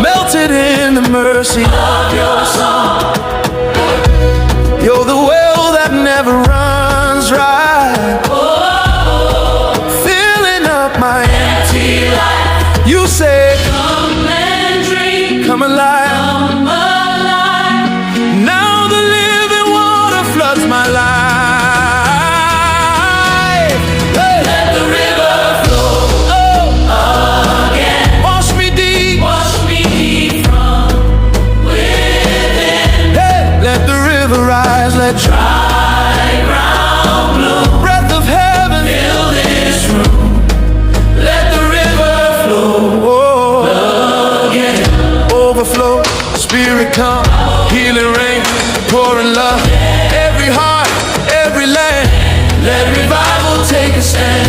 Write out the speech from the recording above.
melted in the mercy of your Son. You're the well that never runs dry, filling up my empty life. You say, come and drink, come alive, come alive. Now the living water floods my life. Hey. Let the river flow again. Wash me deep from within. Hey. Let the river rise, let dry ground bloom. Breath of heaven, fill this room. Let the river flow again. Overflow, Spirit come, healing rain, pouring love. Every heart, every land, let revival take a stand.